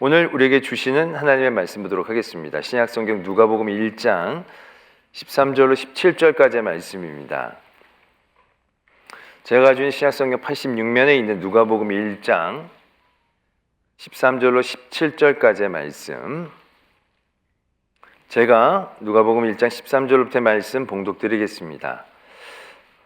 오늘 우리에게 주시는 하나님의 말씀 보도록 하겠습니다. 신약성경 누가복음 1장 13절로 17절까지의 말씀입니다. 제가 가진 신약성경 86면에 있는 누가복음 1장 13절로 17절까지의 말씀, 제가 누가복음 1장 13절부터의 말씀 봉독드리겠습니다.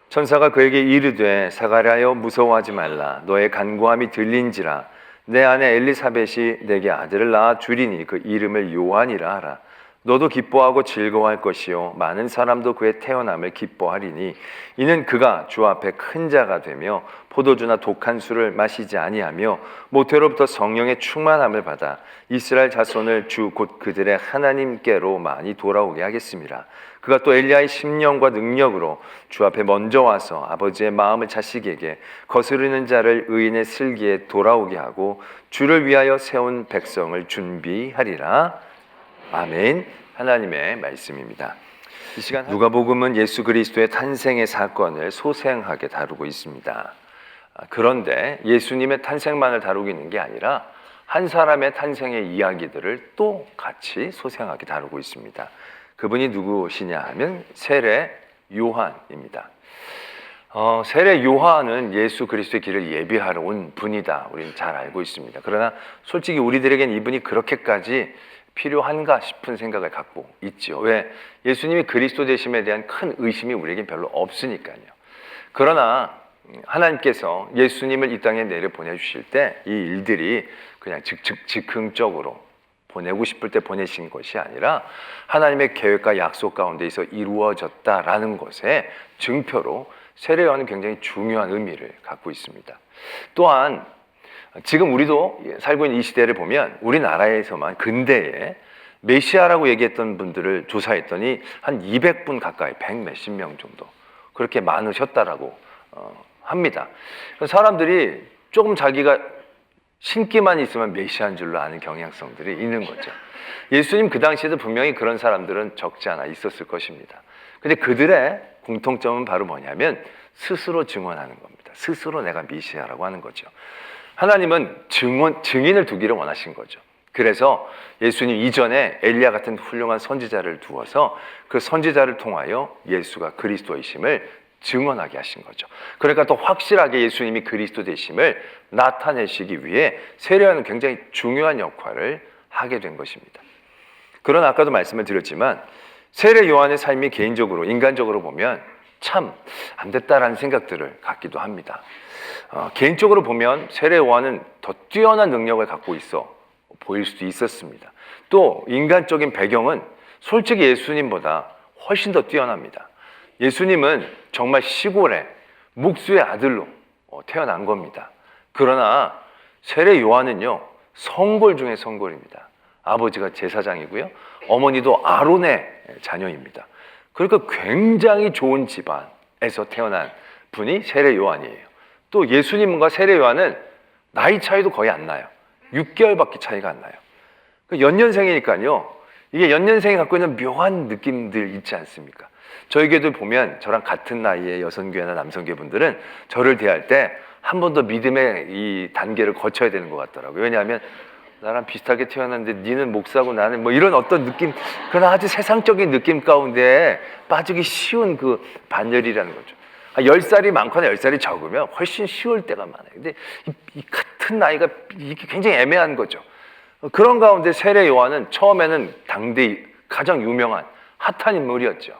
천사가 그에게 이르되 사가랴여 무서워하지 말라. 너의 간구함이 들린지라. 내 아내 엘리사벳이 내게 아들을 낳아 주리니 그 이름을 요한이라 하라. 너도 기뻐하고 즐거워할 것이요 많은 사람도 그의 태어남을 기뻐하리니 이는 그가 주 앞에 큰 자가 되며 포도주나 독한 술을 마시지 아니하며 모태로부터 성령의 충만함을 받아 이스라엘 자손을 주 곧 그들의 하나님께로 많이 돌아오게 하겠습니다. 그가 또 엘리야의 심령과 능력으로 주 앞에 먼저 와서 아버지의 마음을 자식에게 거스르는 자를 의인의 슬기에 돌아오게 하고 주를 위하여 세운 백성을 준비하리라. 아멘. 하나님의 말씀입니다. 이 시간 누가복음은 예수 그리스도의 탄생의 사건을 소생하게 다루고 있습니다. 그런데 예수님의 탄생만을 다루고 있는 게 아니라 한 사람의 탄생의 이야기들을 또 같이 소생하게 다루고 있습니다. 그분이 누구시냐 하면 세례 요한입니다. 세례 요한은 예수 그리스도의 길을 예비하러 온 분이다. 우리는 잘 알고 있습니다. 그러나 솔직히 우리들에겐 이분이 그렇게까지 필요한가 싶은 생각을 갖고 있죠. 왜? 예수님이 그리스도 되심에 대한 큰 의심이 우리에겐 별로 없으니까요. 그러나 하나님께서 예수님을 이 땅에 내려 보내주실 때 이 일들이 그냥 즉흥적으로 보내고 싶을 때 보내신 것이 아니라 하나님의 계획과 약속 가운데에서 이루어졌다라는 것의 증표로 세례 요한은 굉장히 중요한 의미를 갖고 있습니다. 또한 지금 우리도 살고 있는 이 시대를 보면 우리나라에서만 근대에 메시아라고 얘기했던 분들을 조사했더니 한 200분 가까이 100 몇십 명 정도 그렇게 많으셨다라고 합니다. 사람들이 조금 자기가 신기만 있으면 메시아인 줄로 아는 경향성들이 있는 거죠. 예수님 그 당시에도 분명히 그런 사람들은 적지 않아 있었을 것입니다. 근데 그들의 공통점은 바로 뭐냐면 스스로 증언하는 겁니다. 스스로 내가 메시아라고 하는 거죠. 하나님은 증인을 두기를 원하신 거죠. 그래서 예수님 이전에 엘리야 같은 훌륭한 선지자를 두어서 그 선지자를 통하여 예수가 그리스도이심을 증언하게 하신 거죠. 그러니까 또 확실하게 예수님이 그리스도 되심을 나타내시기 위해 세례요한은 굉장히 중요한 역할을 하게 된 것입니다. 그러나 아까도 말씀을 드렸지만 세례 요한의 삶이 개인적으로 인간적으로 보면 참 안 됐다라는 생각들을 갖기도 합니다. 개인적으로 보면 세례 요한은 더 뛰어난 능력을 갖고 있어 보일 수도 있었습니다. 또 인간적인 배경은 솔직히 예수님보다 훨씬 더 뛰어납니다. 예수님은 정말 시골의 목수의 아들로 태어난 겁니다. 그러나 세례 요한은요 성골 중에 성골입니다. 아버지가 제사장이고요, 어머니도 아론의 자녀입니다. 그러니까 굉장히 좋은 집안에서 태어난 분이 세례 요한이에요. 또 예수님과 세례 요한은 나이 차이도 거의 안 나요. 6개월밖에 차이가 안 나요. 연년생이니까요. 이게 연년생이 갖고 있는 묘한 느낌들 있지 않습니까? 저희 교회들 보면 저랑 같은 나이의 여성교회나 남성교회 분들은 저를 대할 때 한 번 더 믿음의 이 단계를 거쳐야 되는 것 같더라고요. 왜냐하면 나랑 비슷하게 태어났는데 니는 목사고 나는 뭐 이런 어떤 느낌, 그러나 아주 세상적인 느낌 가운데 빠지기 쉬운 그 반열이라는 거죠. 10살이 많거나 10살이 적으면 훨씬 쉬울 때가 많아요. 근데 이 같은 나이가 이게 굉장히 애매한 거죠. 그런 가운데 세례 요한은 처음에는 당대 가장 유명한 핫한 인물이었죠.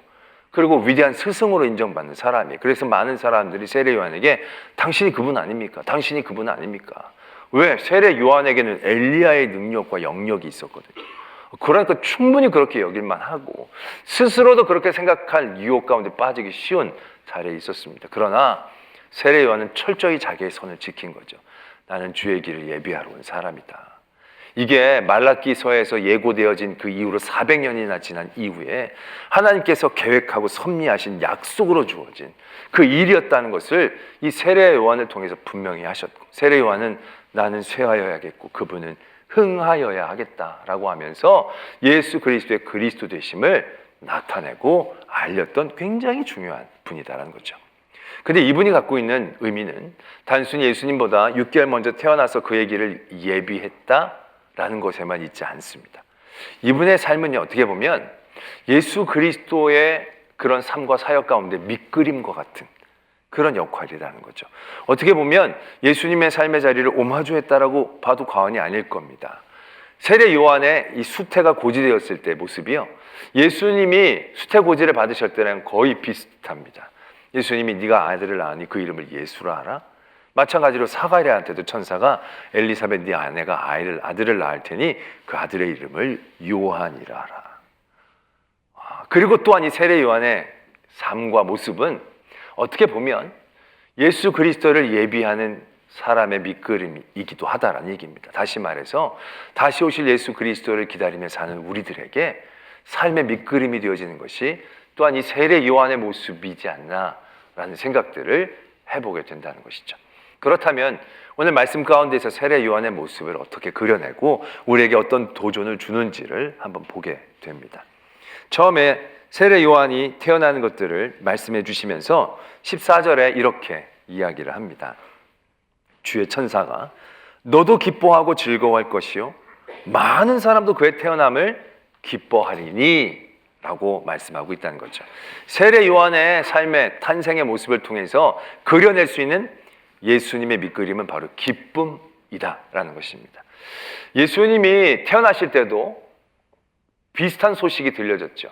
그리고 위대한 스승으로 인정받는 사람이에요. 그래서 많은 사람들이 세례 요한에게 당신이 그분 아닙니까? 당신이 그분 아닙니까? 왜? 세례 요한에게는 엘리야의 능력과 영역이 있었거든요. 그러니까 충분히 그렇게 여길만 하고 스스로도 그렇게 생각할 유혹 가운데 빠지기 쉬운 자리에 있었습니다. 그러나 세례 요한은 철저히 자기의 선을 지킨 거죠. 나는 주의 길을 예비하러 온 사람이다. 이게 말라기서에서 예고되어진 그 이후로 400년이나 지난 이후에 하나님께서 계획하고 섭리하신 약속으로 주어진 그 일이었다는 것을 이 세례 요한을 통해서 분명히 하셨고, 세례 요한은 나는 쇠하여야겠고 그분은 흥하여야 하겠다라고 하면서 예수 그리스도의 그리스도 되심을 나타내고 알렸던 굉장히 중요한 분이다라는 거죠. 근데 이분이 갖고 있는 의미는 단순히 예수님보다 6개월 먼저 태어나서 그의 길을 예비했다, 라는 것에만 있지 않습니다. 이분의 삶은 어떻게 보면 예수 그리스도의 그런 삶과 사역 가운데 밑그림과 같은 그런 역할이라는 거죠. 어떻게 보면 예수님의 삶의 자리를 오마주했다라고 봐도 과언이 아닐 겁니다. 세례 요한의 이 수태가 고지되었을 때 모습이요, 예수님이 수태 고지를 받으실 때랑 거의 비슷합니다. 예수님이 네가 아들을 낳으니 그 이름을 예수라 하라. 마찬가지로 사가랴한테도 천사가 엘리사벳 네 아내가 아들을 낳을 테니 그 아들의 이름을 요한이라 하라. 그리고 또한 이 세례 요한의 삶과 모습은 어떻게 보면 예수 그리스도를 예비하는 사람의 밑그림이기도 하다라는 얘기입니다. 다시 말해서 다시 오실 예수 그리스도를 기다리며 사는 우리들에게 삶의 밑그림이 되어지는 것이 또한 이 세례 요한의 모습이지 않나라는 생각들을 해보게 된다는 것이죠. 그렇다면 오늘 말씀 가운데서 세례 요한의 모습을 어떻게 그려내고 우리에게 어떤 도전을 주는지를 한번 보게 됩니다. 처음에 세례 요한이 태어나는 것들을 말씀해 주시면서 14절에 이렇게 이야기를 합니다. 주의 천사가 너도 기뻐하고 즐거워할 것이요 많은 사람도 그의 태어남을 기뻐하리니 라고 말씀하고 있다는 거죠. 세례 요한의 삶의 탄생의 모습을 통해서 그려낼 수 있는 예수님의 밑그림은 바로 기쁨이다라는 것입니다. 예수님이 태어나실 때도 비슷한 소식이 들려졌죠.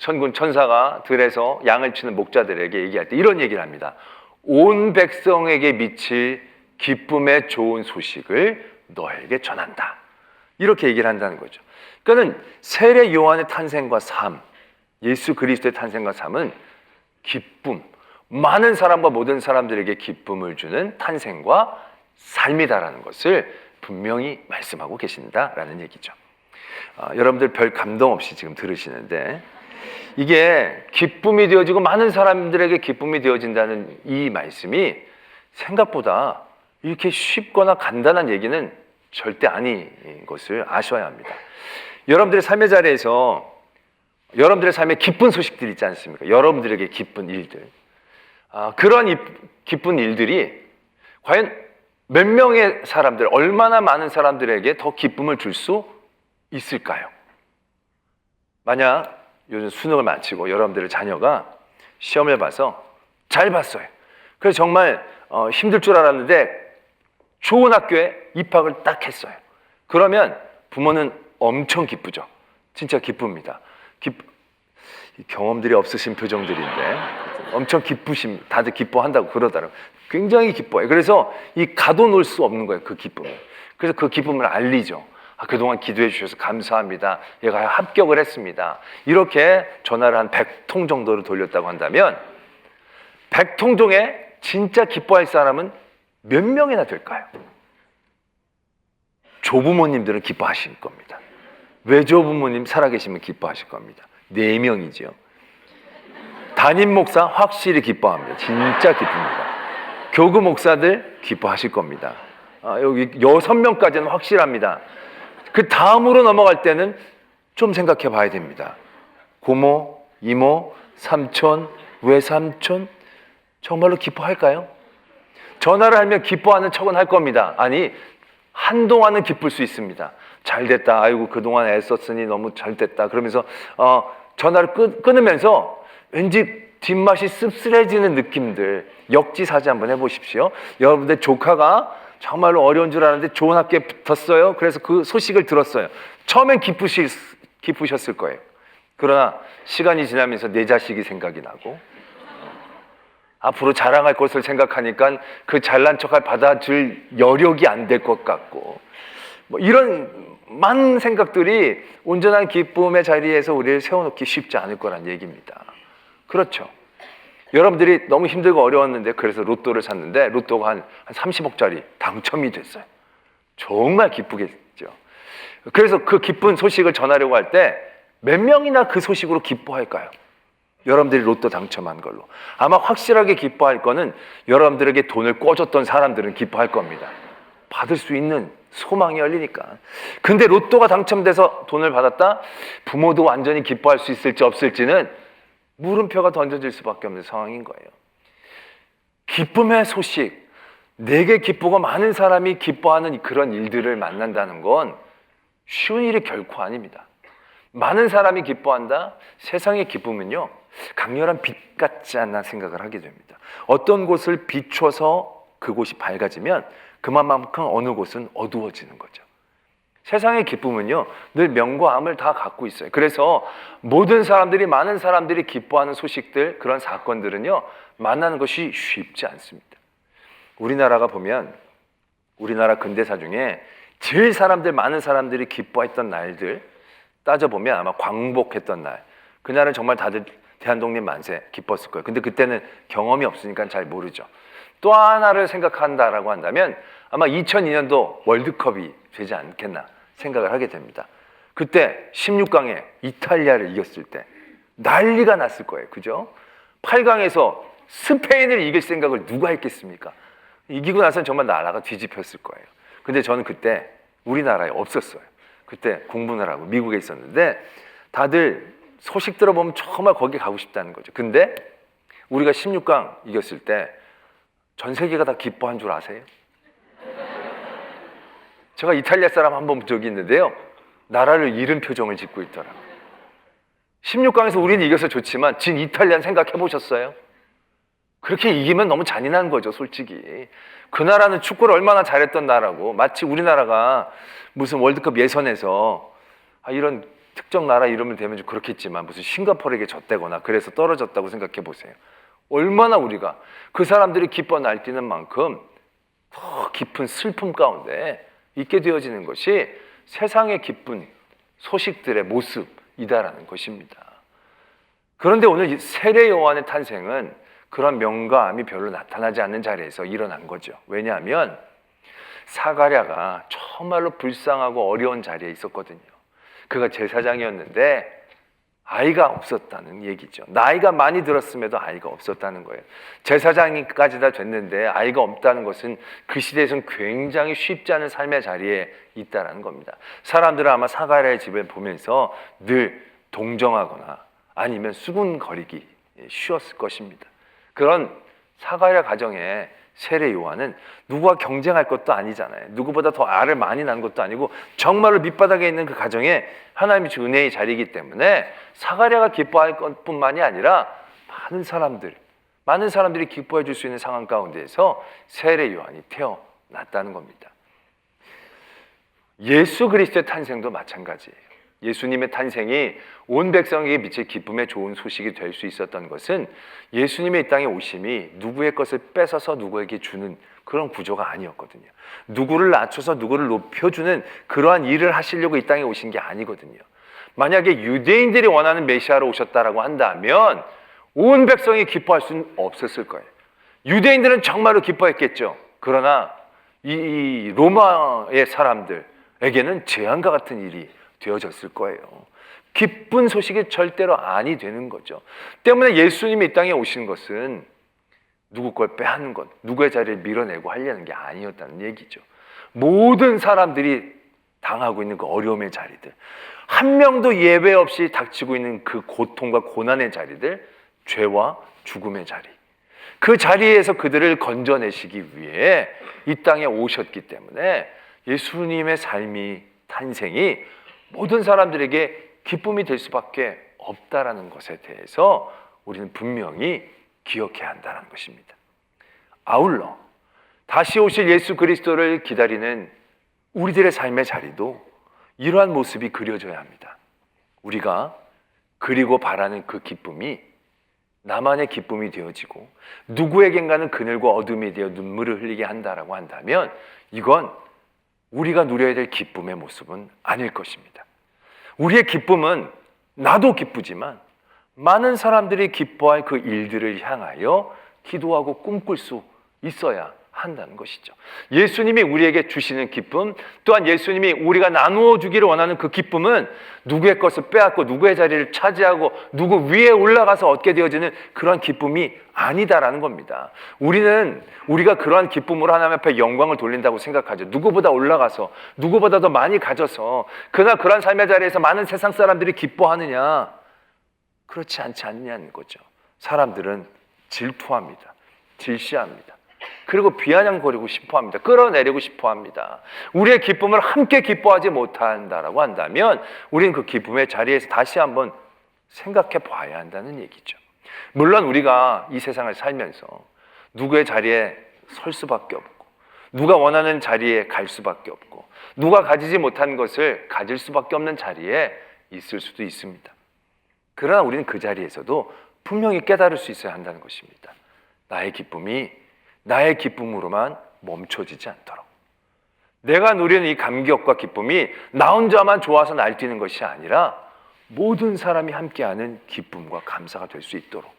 천군 천사가 들에서 양을 치는 목자들에게 얘기할 때 이런 얘기를 합니다. 온 백성에게 미칠 기쁨의 좋은 소식을 너에게 전한다. 이렇게 얘기를 한다는 거죠. 그러니까 세례 요한의 탄생과 삶, 예수 그리스도의 탄생과 삶은 기쁨, 많은 사람과 모든 사람들에게 기쁨을 주는 탄생과 삶이다라는 것을 분명히 말씀하고 계신다라는 얘기죠. 여러분들 별 감동 없이 지금 들으시는데 이게 기쁨이 되어지고 많은 사람들에게 기쁨이 되어진다는 이 말씀이 생각보다 이렇게 쉽거나 간단한 얘기는 절대 아닌 것을 아셔야 합니다. 여러분들의 삶의 자리에서 여러분들의 삶에 기쁜 소식들이 있지 않습니까? 여러분들에게 기쁜 일들. 그런 기쁜 일들이 과연 몇 명의 사람들, 얼마나 많은 사람들에게 더 기쁨을 줄 수 있을까요? 만약 요즘 수능을 마치고 여러분들의 자녀가 시험을 봐서 잘 봤어요. 그래서 정말 힘들 줄 알았는데 좋은 학교에 입학을 딱 했어요. 그러면 부모는 엄청 기쁘죠. 진짜 기쁩니다. 경험들이 없으신 표정들인데 엄청 기쁘심, 다들 기뻐한다고 그러더라고요. 굉장히 기뻐해요. 그래서 이 가둬놓을 수 없는 거예요, 그 기쁨을. 그래서 그 기쁨을 알리죠. 그동안 기도해 주셔서 감사합니다. 얘가 합격을 했습니다. 이렇게 전화를 한 100통 정도를 돌렸다고 한다면 100통 중에 진짜 기뻐할 사람은 몇 명이나 될까요? 조부모님들은 기뻐하실 겁니다. 외조부모님 살아계시면 기뻐하실 겁니다. 4명이죠. 담임 목사 확실히 기뻐합니다. 진짜 기쁩니다. 교구 목사들 기뻐하실 겁니다. 여기 6명까지는 확실합니다. 그 다음으로 넘어갈 때는 좀 생각해 봐야 됩니다. 고모, 이모, 삼촌, 외삼촌 정말로 기뻐할까요? 전화를 하면 기뻐하는 척은 할 겁니다. 아니, 한동안은 기쁠 수 있습니다. 잘 됐다. 아이고, 그동안 애썼으니 너무 잘 됐다. 그러면서 전화를 끊으면서 왠지 뒷맛이 씁쓸해지는 느낌들, 역지사지 한번 해보십시오. 여러분들 조카가 정말로 어려운 줄 아는데 좋은 학교에 붙었어요. 그래서 그 소식을 들었어요. 처음엔 기쁘셨을 거예요. 그러나 시간이 지나면서 내 자식이 생각이 나고 앞으로 자랑할 것을 생각하니까 그 잘난 척을 받아줄 여력이 안 될 것 같고 이런 많은 생각들이 온전한 기쁨의 자리에서 우리를 세워놓기 쉽지 않을 거란 얘기입니다. 그렇죠. 여러분들이 너무 힘들고 어려웠는데 그래서 로또를 샀는데 로또가 한 30억짜리 당첨이 됐어요. 정말 기쁘겠죠. 그래서 그 기쁜 소식을 전하려고 할 때 몇 명이나 그 소식으로 기뻐할까요? 여러분들이 로또 당첨한 걸로. 아마 확실하게 기뻐할 거는 여러분들에게 돈을 꿔줬던 사람들은 기뻐할 겁니다. 받을 수 있는 소망이 열리니까. 근데 로또가 당첨돼서 돈을 받았다? 부모도 완전히 기뻐할 수 있을지 없을지는 물음표가 던져질 수밖에 없는 상황인 거예요. 기쁨의 소식, 내게 기쁘고 많은 사람이 기뻐하는 그런 일들을 만난다는 건 쉬운 일이 결코 아닙니다. 많은 사람이 기뻐한다? 세상의 기쁨은요, 강렬한 빛 같지 않나 생각을 하게 됩니다. 어떤 곳을 비춰서 그곳이 밝아지면 그만큼 어느 곳은 어두워지는 거죠. 세상의 기쁨은요, 늘 명과 암을 다 갖고 있어요. 그래서 모든 사람들이, 많은 사람들이 기뻐하는 소식들, 그런 사건들은요, 만나는 것이 쉽지 않습니다. 우리나라가 보면, 우리나라 근대사 중에 제일 많은 사람들이 기뻐했던 날들 따져보면 아마 광복했던 날, 그날은 정말 다들 대한독립 만세 기뻤을 거예요. 근데 그때는 경험이 없으니까 잘 모르죠. 또 하나를 생각한다라고 한다면 아마 2002년도 월드컵이 되지 않겠나 생각을 하게 됩니다. 그때 16강에 이탈리아를 이겼을 때 난리가 났을 거예요. 그죠? 8강에서 스페인을 이길 생각을 누가 했겠습니까? 이기고 나서는 정말 나라가 뒤집혔을 거예요. 근데 저는 그때 우리나라에 없었어요. 그때 공부를 하고 미국에 있었는데 다들 소식 들어보면 정말 거기 가고 싶다는 거죠. 근데 우리가 16강 이겼을 때 전 세계가 다 기뻐한 줄 아세요? 제가 이탈리아 사람 한 번 본 적이 있는데요, 나라를 잃은 표정을 짓고 있더라고요. 16강에서 우리는 이겨서 좋지만 진 이탈리아는 생각해 보셨어요? 그렇게 이기면 너무 잔인한 거죠, 솔직히. 그 나라는 축구를 얼마나 잘했던 나라고, 마치 우리나라가 무슨 월드컵 예선에서 이런 특정 나라 이름을 대면 좀 그렇겠지만 무슨 싱가포르에게 졌다거나 그래서 떨어졌다고 생각해 보세요. 얼마나 우리가 그 사람들이 기뻐 날뛰는 만큼 더 깊은 슬픔 가운데 있게 되어지는 것이 세상의 기쁜 소식들의 모습이다라는 것입니다. 그런데 오늘 세례 요한의 탄생은 그런 명과 암이 별로 나타나지 않는 자리에서 일어난 거죠. 왜냐하면 사가랴가 정말로 불쌍하고 어려운 자리에 있었거든요. 그가 제사장이었는데 아이가 없었다는 얘기죠. 나이가 많이 들었음에도 아이가 없었다는 거예요. 제사장까지 다 됐는데 아이가 없다는 것은 그 시대에서는 굉장히 쉽지 않은 삶의 자리에 있다는 겁니다. 사람들은 아마 사가랴의 집을 보면서 늘 동정하거나 아니면 수군거리기 쉬웠을 것입니다. 그런 사가랴 가정에 세례 요한은 누구와 경쟁할 것도 아니잖아요. 누구보다 더 알을 많이 낳은 것도 아니고 정말로 밑바닥에 있는 그 가정에 하나님이 주 은혜의 자리이기 때문에 사가랴가 기뻐할 것뿐만이 아니라 많은 사람들이 기뻐해 줄 수 있는 상황 가운데에서 세례 요한이 태어났다는 겁니다. 예수 그리스도의 탄생도 마찬가지예요. 예수님의 탄생이 온 백성에게 미칠 기쁨의 좋은 소식이 될 수 있었던 것은 예수님의 이 땅에 오심이 누구의 것을 뺏어서 누구에게 주는 그런 구조가 아니었거든요. 누구를 낮춰서 누구를 높여주는 그러한 일을 하시려고 이 땅에 오신 게 아니거든요. 만약에 유대인들이 원하는 메시아로 오셨다라고 한다면 온 백성이 기뻐할 수는 없었을 거예요. 유대인들은 정말로 기뻐했겠죠. 그러나 이 로마의 사람들에게는 재앙과 같은 일이 되어졌을 거예요. 기쁜 소식이 절대로 아니 되는 거죠. 때문에 예수님이 이 땅에 오신 것은 누구 걸 빼앗는 것, 누구의 자리를 밀어내고 하려는 게 아니었다는 얘기죠. 모든 사람들이 당하고 있는 그 어려움의 자리들, 한 명도 예외 없이 닥치고 있는 그 고통과 고난의 자리들, 죄와 죽음의 자리, 그 자리에서 그들을 건져내시기 위해 이 땅에 오셨기 때문에 예수님의 탄생이 모든 사람들에게 기쁨이 될 수밖에 없다라는 것에 대해서 우리는 분명히 기억해야 한다는 것입니다. 아울러 다시 오실 예수 그리스도를 기다리는 우리들의 삶의 자리도 이러한 모습이 그려져야 합니다. 우리가 그리고 바라는 그 기쁨이 나만의 기쁨이 되어지고 누구에겐가는 그늘과 어둠이 되어 눈물을 흘리게 한다라고 한다면 이건 우리가 누려야 될 기쁨의 모습은 아닐 것입니다. 우리의 기쁨은 나도 기쁘지만 많은 사람들이 기뻐할 그 일들을 향하여 기도하고 꿈꿀 수 있어야 한다는 것이죠. 예수님이 우리에게 주시는 기쁨, 또한 예수님이 우리가 나누어 주기를 원하는 그 기쁨은 누구의 것을 빼앗고 누구의 자리를 차지하고 누구 위에 올라가서 얻게 되어지는 그런 기쁨이 아니다라는 겁니다. 우리가 그러한 기쁨으로 하나님 앞에 영광을 돌린다고 생각하죠. 누구보다 올라가서 누구보다 더 많이 가져서 그러한 삶의 자리에서 많은 세상 사람들이 기뻐하느냐? 그렇지 않지 않냐는 거죠. 사람들은 질투합니다. 질시합니다. 그리고 비아냥거리고 싶어합니다. 끌어내리고 싶어합니다. 우리의 기쁨을 함께 기뻐하지 못한다라고 한다면 우리는 그 기쁨의 자리에서 다시 한번 생각해 봐야 한다는 얘기죠. 물론 우리가 이 세상을 살면서 누구의 자리에 설 수밖에 없고, 누가 원하는 자리에 갈 수밖에 없고, 누가 가지지 못한 것을 가질 수밖에 없는 자리에 있을 수도 있습니다. 그러나 우리는 그 자리에서도 분명히 깨달을 수 있어야 한다는 것입니다. 나의 기쁨이 나의 기쁨으로만 멈춰지지 않도록, 내가 누리는 이 감격과 기쁨이 나 혼자만 좋아서 날뛰는 것이 아니라 모든 사람이 함께하는 기쁨과 감사가 될 수 있도록,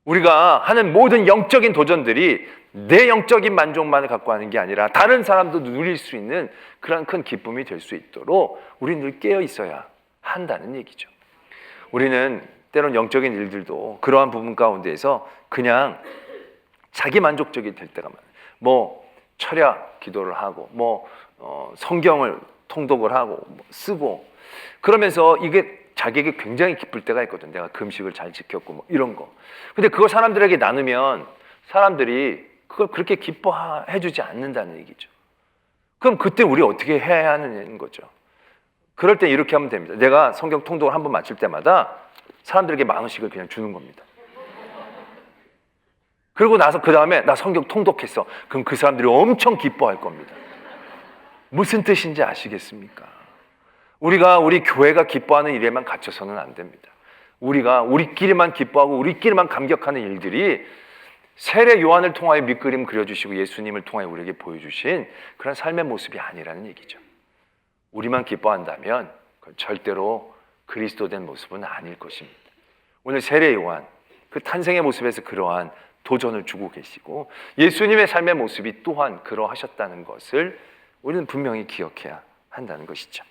우리가 하는 모든 영적인 도전들이 내 영적인 만족만을 갖고 하는 게 아니라 다른 사람도 누릴 수 있는 그런 큰 기쁨이 될 수 있도록 우리는 늘 깨어 있어야 한다는 얘기죠. 우리는 때론 영적인 일들도 그러한 부분 가운데에서 그냥 자기 만족적이 될 때가 많아요. 뭐 철야 기도를 하고, 성경을 통독을 하고, 쓰고, 그러면서 이게 자기에게 굉장히 기쁠 때가 있거든. 내가 금식을 잘 지켰고 이런 거. 근데 그거 사람들에게 나누면 사람들이 그걸 그렇게 기뻐해 주지 않는다는 얘기죠. 그럼 그때 우리 어떻게 해야 하는 거죠? 그럴 때 이렇게 하면 됩니다. 내가 성경 통독을 한번 마칠 때마다 사람들에게 10,000원씩을 그냥 주는 겁니다. 그리고 나서 그 다음에 나 성경 통독했어. 그럼 그 사람들이 엄청 기뻐할 겁니다. 무슨 뜻인지 아시겠습니까? 우리가 우리 교회가 기뻐하는 일에만 갇혀서는 안 됩니다. 우리가 우리끼리만 기뻐하고 우리끼리만 감격하는 일들이 세례 요한을 통하여 밑그림 그려주시고 예수님을 통하여 우리에게 보여주신 그런 삶의 모습이 아니라는 얘기죠. 우리만 기뻐한다면 절대로 그리스도된 모습은 아닐 것입니다. 오늘 세례 요한 그 탄생의 모습에서 그러한 도전을 주고 계시고 예수님의 삶의 모습이 또한 그러하셨다는 것을 우리는 분명히 기억해야 한다는 것이죠.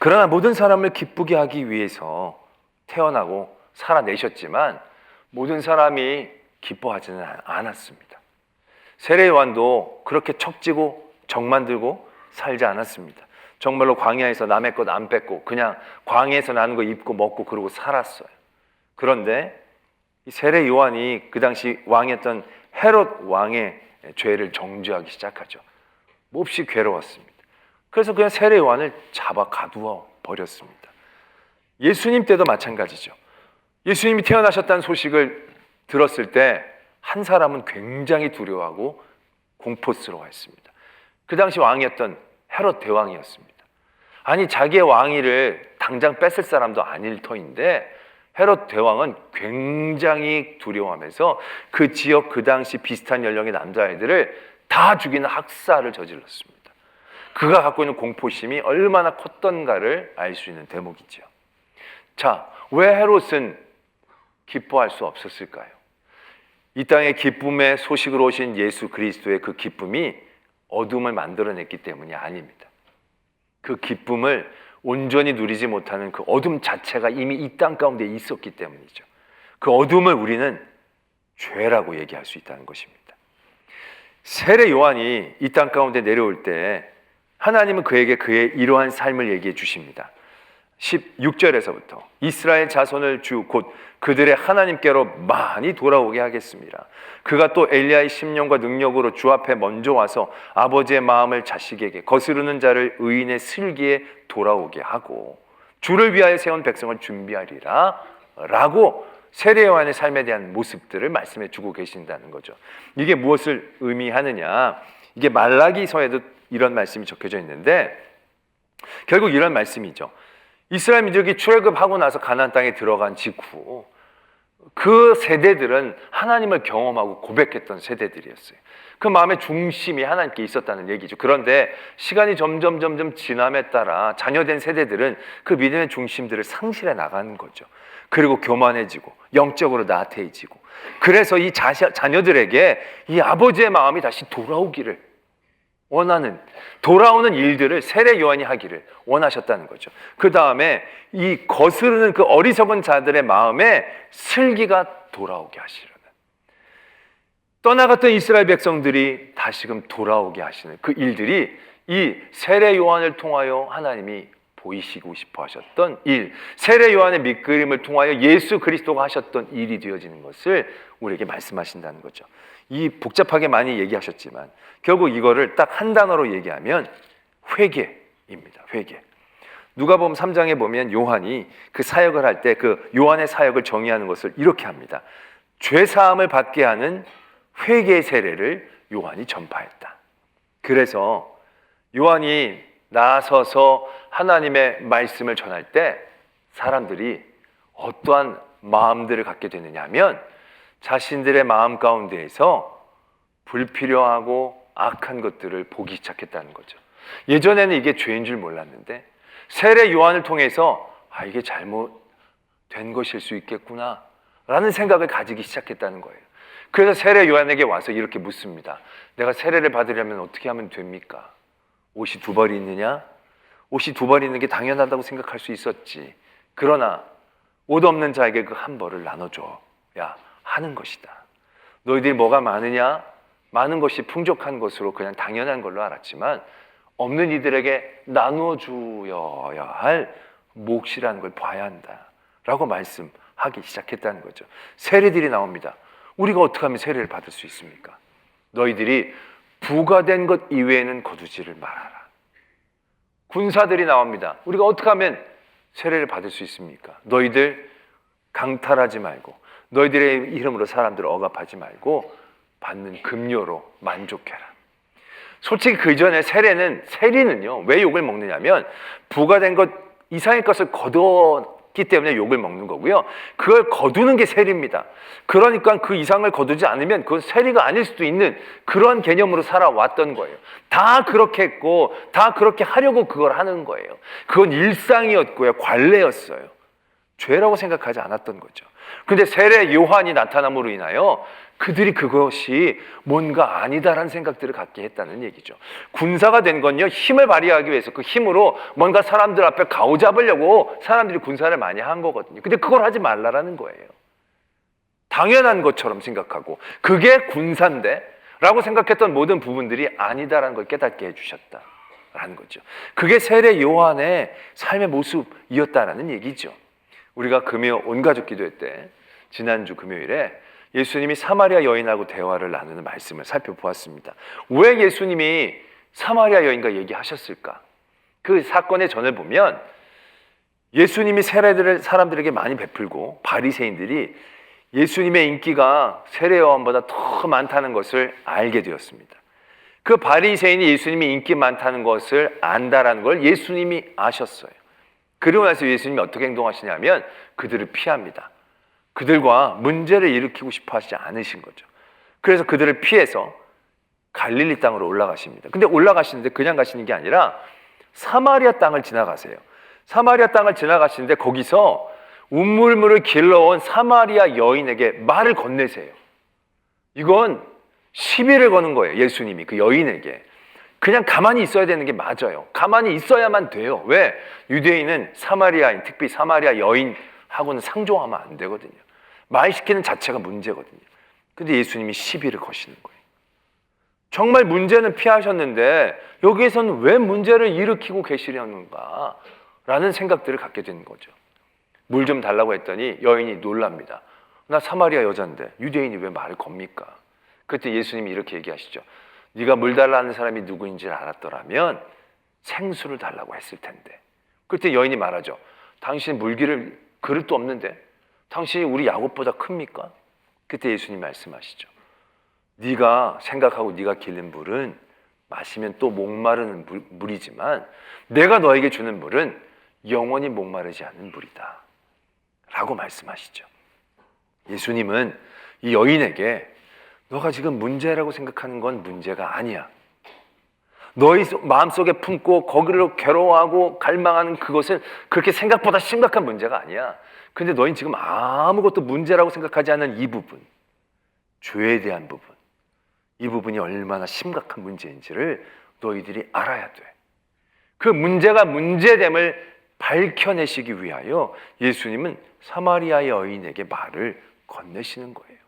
그러나 모든 사람을 기쁘게 하기 위해서 태어나고 살아내셨지만 모든 사람이 기뻐하지는 않았습니다. 세례 요한도 그렇게 척지고 정만 들고 살지 않았습니다. 정말로 광야에서 남의 것 안 뺏고 그냥 광야에서 나는 거 입고 먹고 그러고 살았어요. 그런데 이 세례 요한이 그 당시 왕이었던 헤롯 왕의 죄를 정죄하기 시작하죠. 몹시 괴로웠습니다. 그래서 그냥 세례 요한을 잡아 가두어 버렸습니다. 예수님 때도 마찬가지죠. 예수님이 태어나셨다는 소식을 들었을 때 한 사람은 굉장히 두려워하고 공포스러워했습니다. 그 당시 왕이었던 헤롯 대왕이었습니다. 아니 자기의 왕위를 당장 뺏을 사람도 아닐 터인데 헤롯 대왕은 굉장히 두려워하면서 그 지역 그 당시 비슷한 연령의 남자아이들을 다 죽이는 학살을 저질렀습니다. 그가 갖고 있는 공포심이 얼마나 컸던가를 알 수 있는 대목이죠. 자, 왜 헤롯은 기뻐할 수 없었을까요? 이 땅에 기쁨의 소식으로 오신 예수 그리스도의 그 기쁨이 어둠을 만들어냈기 때문이 아닙니다. 그 기쁨을 온전히 누리지 못하는 그 어둠 자체가 이미 이 땅 가운데 있었기 때문이죠. 그 어둠을 우리는 죄라고 얘기할 수 있다는 것입니다. 세례 요한이 이 땅 가운데 내려올 때 하나님은 그에게 그의 이러한 삶을 얘기해 주십니다. 16절에서부터 이스라엘 자손을 주 곧 그들의 하나님께로 많이 돌아오게 하겠습니다. 그가 또 엘리야의 심령과 능력으로 주 앞에 먼저 와서 아버지의 마음을 자식에게 거스르는 자를 의인의 슬기에 돌아오게 하고 주를 위하여 세운 백성을 준비하리라 라고 세례 요한의 삶에 대한 모습들을 말씀해 주고 계신다는 거죠. 이게 무엇을 의미하느냐, 이게 말라기서에도 이런 말씀이 적혀져 있는데 결국 이런 말씀이죠. 이스라엘 민족이 출애굽하고 나서 가나안 땅에 들어간 직후 그 세대들은 하나님을 경험하고 고백했던 세대들이었어요. 그 마음의 중심이 하나님께 있었다는 얘기죠. 그런데 시간이 점점 지남에 따라 자녀된 세대들은 그 믿음의 중심들을 상실해 나가는 거죠. 그리고 교만해지고 영적으로 나태해지고, 그래서 이 자녀들에게 이 아버지의 마음이 다시 돌아오기를 원하는, 돌아오는 일들을 세례 요한이 하기를 원하셨다는 거죠. 그 다음에 이 거스르는 그 어리석은 자들의 마음에 슬기가 돌아오게 하시려는, 떠나갔던 이스라엘 백성들이 다시금 돌아오게 하시는 그 일들이 이 세례 요한을 통하여 하나님이 보이시고 싶어 하셨던 일, 세례 요한의 밑그림을 통하여 예수 그리스도가 하셨던 일이 되어지는 것을 우리에게 말씀하신다는 거죠. 이 복잡하게 많이 얘기하셨지만 결국 이거를 딱 한 단어로 얘기하면 회개입니다. 회개. 누가복음 3장에 보면 요한이 그 사역을 할 때 그 요한의 사역을 정의하는 것을 이렇게 합니다. 죄 사함을 받게 하는 회개의 세례를 요한이 전파했다. 그래서 요한이 나서서 하나님의 말씀을 전할 때 사람들이 어떠한 마음들을 갖게 되느냐 하면 자신들의 마음 가운데에서 불필요하고 악한 것들을 보기 시작했다는 거죠. 예전에는 이게 죄인 줄 몰랐는데 세례 요한을 통해서 이게 잘못된 것일 수 있겠구나 라는 생각을 가지기 시작했다는 거예요. 그래서 세례 요한에게 와서 이렇게 묻습니다. 내가 세례를 받으려면 어떻게 하면 됩니까? 옷이 두 벌이 있느냐? 옷이 두 벌이 있는 게 당연하다고 생각할 수 있었지. 그러나 옷 없는 자에게 그 한 벌을 나눠줘야 하는 것이다. 너희들이 뭐가 많으냐? 많은 것이 풍족한 것으로 그냥 당연한 걸로 알았지만 없는 이들에게 나눠주어야 할 몫이라는 걸 봐야 한다 라고 말씀하기 시작했다는 거죠. 세례들이 나옵니다. 우리가 어떻게 하면 세례를 받을 수 있습니까? 너희들이 부과된 것 이외에는 거두지를 말아라. 군사들이 나옵니다. 우리가 어떻게 하면 세례를 받을 수 있습니까? 너희들 강탈하지 말고 너희들의 이름으로 사람들을 억압하지 말고 받는 급료로 만족해라. 솔직히 그 전에 세리는요 왜 욕을 먹느냐면 부과된 것 이상의 것을 거두었기 때문에 욕을 먹는 거고요. 그걸 거두는 게 세리입니다. 그러니까 그 이상을 거두지 않으면 그건 세리가 아닐 수도 있는 그런 개념으로 살아왔던 거예요. 다 그렇게 했고 다 그렇게 하려고 그걸 하는 거예요. 그건 일상이었고요. 관례였어요. 죄라고 생각하지 않았던 거죠. 근데 세례 요한이 나타남으로 인하여 그들이 그것이 뭔가 아니다라는 생각들을 갖게 했다는 얘기죠. 군사가 된 건요 힘을 발휘하기 위해서 그 힘으로 뭔가 사람들 앞에 가오잡으려고 사람들이 군사를 많이 한 거거든요. 근데 그걸 하지 말라라는 거예요. 당연한 것처럼 생각하고 그게 군사인데 라고 생각했던 모든 부분들이 아니다라는 걸 깨닫게 해주셨다라는 거죠. 그게 세례 요한의 삶의 모습이었다라는 얘기죠. 우리가 금요 온가족 기도회 때 지난주 금요일에 예수님이 사마리아 여인하고 대화를 나누는 말씀을 살펴보았습니다. 왜 예수님이 사마리아 여인과 얘기하셨을까? 그 사건의 전을 보면 예수님이 세례들을 사람들에게 많이 베풀고 바리새인들이 예수님의 인기가 세례 요한보다 더 많다는 것을 알게 되었습니다. 그 바리새인이 예수님이 인기 많다는 것을 안다라는 걸 예수님이 아셨어요. 그러고 나서 예수님이 어떻게 행동하시냐면 그들을 피합니다. 그들과 문제를 일으키고 싶어 하시지 않으신 거죠. 그래서 그들을 피해서 갈릴리 땅으로 올라가십니다. 근데 올라가시는데 그냥 가시는 게 아니라 사마리아 땅을 지나가세요. 사마리아 땅을 지나가시는데 거기서 우물물을 길러온 사마리아 여인에게 말을 건네세요. 이건 시비를 거는 거예요. 예수님이 그 여인에게. 그냥 가만히 있어야 되는 게 맞아요. 가만히 있어야만 돼요. 왜? 유대인은 사마리아인, 특히 사마리아 여인하고는 상종하면 안 되거든요. 말 시키는 자체가 문제거든요. 근데 예수님이 시비를 거시는 거예요. 정말 문제는 피하셨는데 여기에서는 왜 문제를 일으키고 계시려는가? 라는 생각들을 갖게 되는 거죠. 물 좀 달라고 했더니 여인이 놀랍니다. 나 사마리아 여자인데 유대인이 왜 말을 겁니까? 그때 예수님이 이렇게 얘기하시죠. 네가 물 달라는 사람이 누구인지 알았더라면 생수를 달라고 했을 텐데. 그때 여인이 말하죠. 당신 물기를 그릇도 없는데 당신이 우리 야곱보다 큽니까? 그때 예수님 말씀하시죠. 네가 생각하고 네가 길른 물은 마시면 또 목마르는 물이지만 내가 너에게 주는 물은 영원히 목마르지 않는 물이다 라고 말씀하시죠. 예수님은 이 여인에게 너가 지금 문제라고 생각하는 건 문제가 아니야. 너희 마음속에 품고 거기로 괴로워하고 갈망하는 그것은 그렇게 생각보다 심각한 문제가 아니야. 근데 너희는 지금 아무것도 문제라고 생각하지 않는 이 부분, 죄에 대한 부분, 이 부분이 얼마나 심각한 문제인지를 너희들이 알아야 돼. 그 문제가 문제됨을 밝혀내시기 위하여 예수님은 사마리아 여인에게 말을 건네시는 거예요.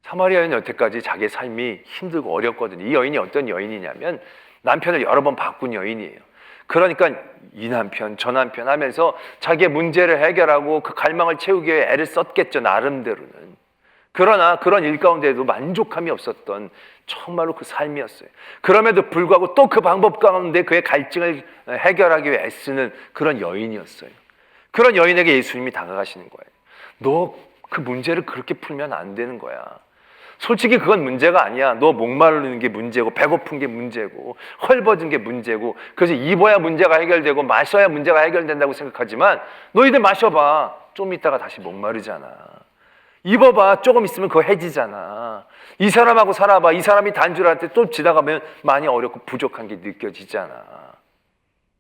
사마리아 여인은 여태까지 자기의 삶이 힘들고 어렵거든요. 이 여인이 어떤 여인이냐면 남편을 여러 번 바꾼 여인이에요. 그러니까 이 남편 저 남편 하면서 자기의 문제를 해결하고 그 갈망을 채우기 위해 애를 썼겠죠. 나름대로는. 그러나 그런 일 가운데에도 만족함이 없었던 정말로 그 삶이었어요. 그럼에도 불구하고 또 그 방법 가운데 그의 갈증을 해결하기 위해 애쓰는 그런 여인이었어요. 그런 여인에게 예수님이 다가가시는 거예요. 너 그 문제를 그렇게 풀면 안 되는 거야. 솔직히 그건 문제가 아니야. 너 목마르는 게 문제고, 배고픈 게 문제고, 헐벗은 게 문제고, 그래서 입어야 문제가 해결되고 마셔야 문제가 해결된다고 생각하지만 너희들 마셔봐. 좀 있다가 다시 목마르잖아. 입어봐. 조금 있으면 그거 해지잖아. 이 사람하고 살아봐. 이 사람이 단주할 때 또 지나가면 많이 어렵고 부족한 게 느껴지잖아.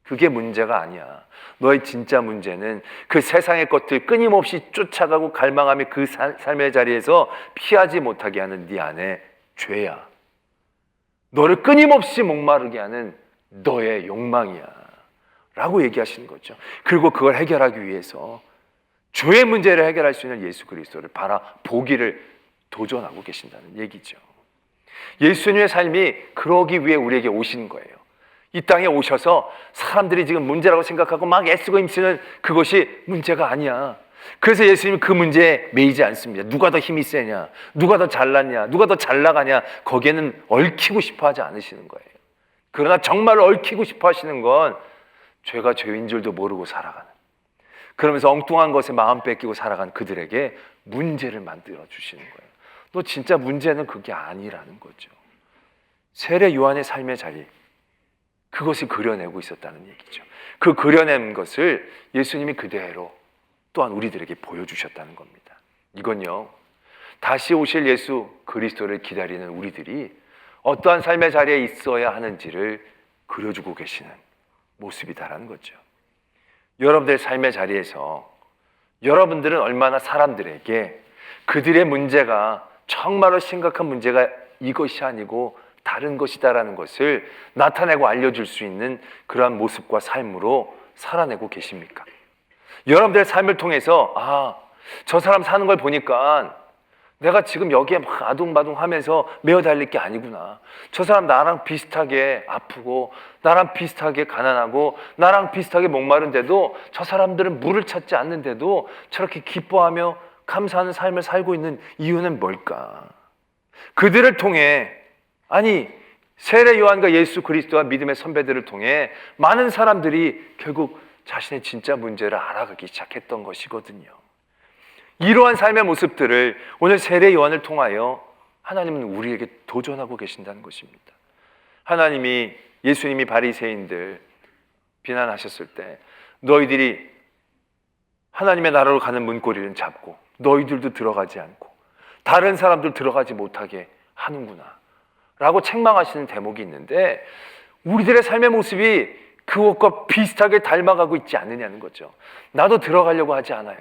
그게 문제가 아니야. 너의 진짜 문제는 그 세상의 것들 끊임없이 쫓아가고 갈망하며 그 삶의 자리에서 피하지 못하게 하는 네 안에 죄야. 너를 끊임없이 목마르게 하는 너의 욕망이야 라고 얘기하시는 거죠. 그리고 그걸 해결하기 위해서 죄의 문제를 해결할 수 있는 예수 그리스도를 바라보기를 도전하고 계신다는 얘기죠. 예수님의 삶이 그러기 위해 우리에게 오신 거예요. 이 땅에 오셔서 사람들이 지금 문제라고 생각하고 막 애쓰고 힘쓰는 그것이 문제가 아니야. 그래서 예수님은 그 문제에 매이지 않습니다. 누가 더 힘이 세냐, 누가 더 잘났냐, 누가 더 잘 나가냐, 거기에는 얽히고 싶어 하지 않으시는 거예요. 그러나 정말로 얽히고 싶어 하시는 건 죄가 죄인 줄도 모르고 살아가는, 그러면서 엉뚱한 것에 마음 뺏기고 살아간 그들에게 문제를 만들어 주시는 거예요. 너 진짜 문제는 그게 아니라는 거죠. 세례 요한의 삶의 자리, 그것을 그려내고 있었다는 얘기죠. 그 그려낸 것을 예수님이 그대로 또한 우리들에게 보여주셨다는 겁니다. 이건요, 다시 오실 예수 그리스도를 기다리는 우리들이 어떠한 삶의 자리에 있어야 하는지를 그려주고 계시는 모습이다라는 거죠. 여러분들의 삶의 자리에서 여러분들은 얼마나 사람들에게 그들의 문제가 정말로 심각한 문제가 이것이 아니고 다른 것이다라는 것을 나타내고 알려줄 수 있는 그러한 모습과 삶으로 살아내고 계십니까? 여러분들의 삶을 통해서 저 사람 사는 걸 보니까 내가 지금 여기에 막 아둥바둥하면서 매어 달릴 게 아니구나. 저 사람 나랑 비슷하게 아프고 나랑 비슷하게 가난하고 나랑 비슷하게 목마른데도 저 사람들은 물을 찾지 않는데도 저렇게 기뻐하며 감사하는 삶을 살고 있는 이유는 뭘까? 그들을 통해, 아니 세례 요한과 예수 그리스도와 믿음의 선배들을 통해 많은 사람들이 결국 자신의 진짜 문제를 알아가기 시작했던 것이거든요. 이러한 삶의 모습들을 오늘 세례 요한을 통하여 하나님은 우리에게 도전하고 계신다는 것입니다. 하나님이, 예수님이 바리새인들 비난하셨을 때 너희들이 하나님의 나라로 가는 문고리는 잡고 너희들도 들어가지 않고 다른 사람들 들어가지 못하게 하는구나 라고 책망하시는 대목이 있는데, 우리들의 삶의 모습이 그것과 비슷하게 닮아가고 있지 않느냐는 거죠. 나도 들어가려고 하지 않아요.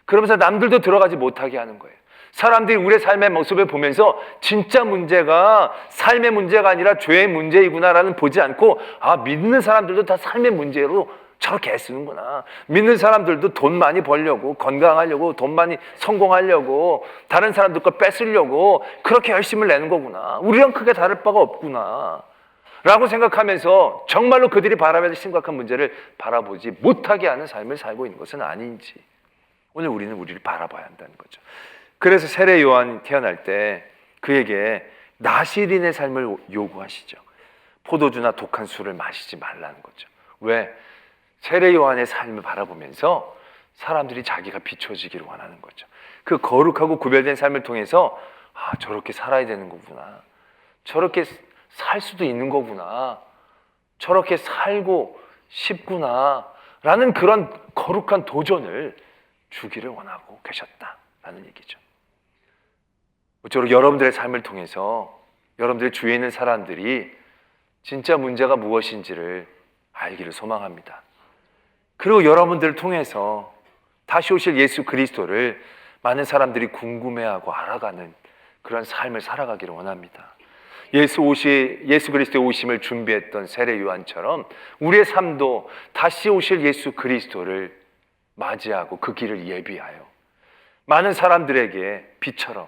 그러면서 남들도 들어가지 못하게 하는 거예요. 사람들이 우리의 삶의 모습을 보면서 진짜 문제가 삶의 문제가 아니라 죄의 문제이구나라는 보지 않고, 믿는 사람들도 다 삶의 문제로 저렇게 애쓰는구나. 믿는 사람들도 돈 많이 벌려고, 건강하려고, 돈 많이 성공하려고, 다른 사람들 거 뺏으려고 그렇게 열심을 내는 거구나. 우리랑 크게 다를 바가 없구나 라고 생각하면서 정말로 그들이 바라봐야 할 심각한 문제를 바라보지 못하게 하는 삶을 살고 있는 것은 아닌지, 오늘 우리는 우리를 바라봐야 한다는 거죠. 그래서 세례 요한이 태어날 때 그에게 나시린의 삶을 요구하시죠. 포도주나 독한 술을 마시지 말라는 거죠. 왜? 세례 요한의 삶을 바라보면서 사람들이 자기가 비춰지기를 원하는 거죠. 그 거룩하고 구별된 삶을 통해서 저렇게 살아야 되는 거구나, 저렇게 살 수도 있는 거구나, 저렇게 살고 싶구나 라는 그런 거룩한 도전을 주기를 원하고 계셨다라는 얘기죠. 모쪼록 여러분들의 삶을 통해서 여러분들의 주위에 있는 사람들이 진짜 문제가 무엇인지를 알기를 소망합니다. 그리고 여러분들을 통해서 다시 오실 예수 그리스도를 많은 사람들이 궁금해하고 알아가는 그런 삶을 살아가기를 원합니다. 예수 그리스도의 오심을 준비했던 세례 요한처럼 우리의 삶도 다시 오실 예수 그리스도를 맞이하고 그 길을 예비하여 많은 사람들에게 빛처럼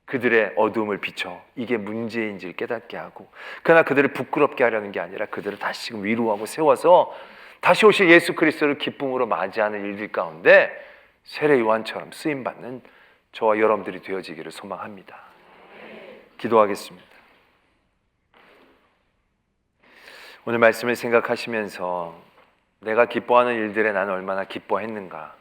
그들의 어두움을 비춰 이게 문제인지를 깨닫게 하고, 그러나 그들을 부끄럽게 하려는 게 아니라 그들을 다시금 위로하고 세워서 다시 오실 예수 그리스도를 기쁨으로 맞이하는 일들 가운데 세례 요한처럼 쓰임받는 저와 여러분들이 되어지기를 소망합니다. 기도하겠습니다. 오늘 말씀을 생각하시면서 내가 기뻐하는 일들에 나는 얼마나 기뻐했는가,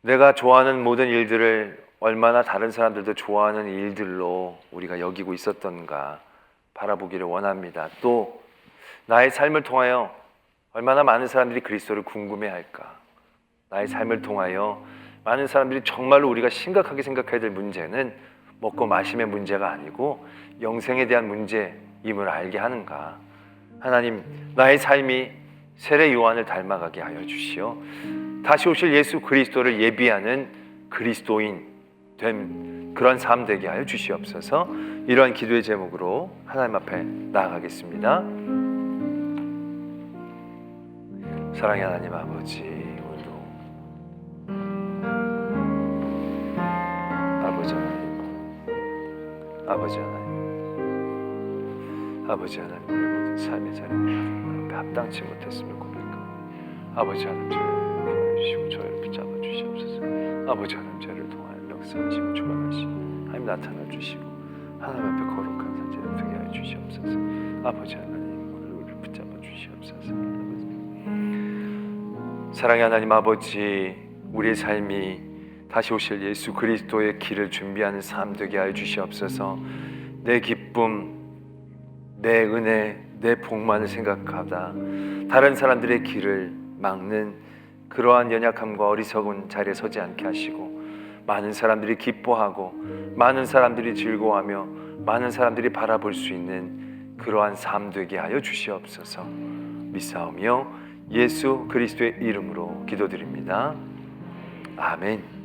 내가 좋아하는 모든 일들을 얼마나 다른 사람들도 좋아하는 일들로 우리가 여기고 있었던가 바라보기를 원합니다. 또 나의 삶을 통하여 얼마나 많은 사람들이 그리스도를 궁금해할까, 나의 삶을 통하여 많은 사람들이 정말로 우리가 심각하게 생각해야 될 문제는 먹고 마심의 문제가 아니고 영생에 대한 문제임을 알게 하는가. 하나님, 나의 삶이 세례 요한을 닮아가게 하여 주시어 다시 오실 예수 그리스도를 예비하는 그리스도인 된 그런 삶 되게 하여 주시옵소서. 이러한 기도의 제목으로 하나님 앞에 나아가겠습니다. 사랑의 하나님 아버지, 오늘도 아버지 하나님, 우리 모든 삶의 자리에 앞에 합당치 못했음을 고백합니다. 아버지 하나님, 저를 구원해주시고 저를 붙잡아 주시옵소서. 아버지 하나님, 저를 통하여 역사하시고 주관하시고 하나님 나타나 주시고 하나님 앞에 거룩한 사제를 되게 하여 주시옵소서. 아버지 하나님, 우리를 붙잡아 주시옵소서. 사랑의 하나님 아버지, 우리의 삶이 다시 오실 예수 그리스도의 길을 준비하는 삶 되게 하여 주시옵소서. 내 기쁨, 내 은혜, 내 복만을 생각하다 다른 사람들의 길을 막는 그러한 연약함과 어리석은 자리에 서지 않게 하시고, 많은 사람들이 기뻐하고 많은 사람들이 즐거워하며 많은 사람들이 바라볼 수 있는 그러한 삶 되게 하여 주시옵소서. 믿사오며 예수 그리스도의 이름으로 기도드립니다. 아멘.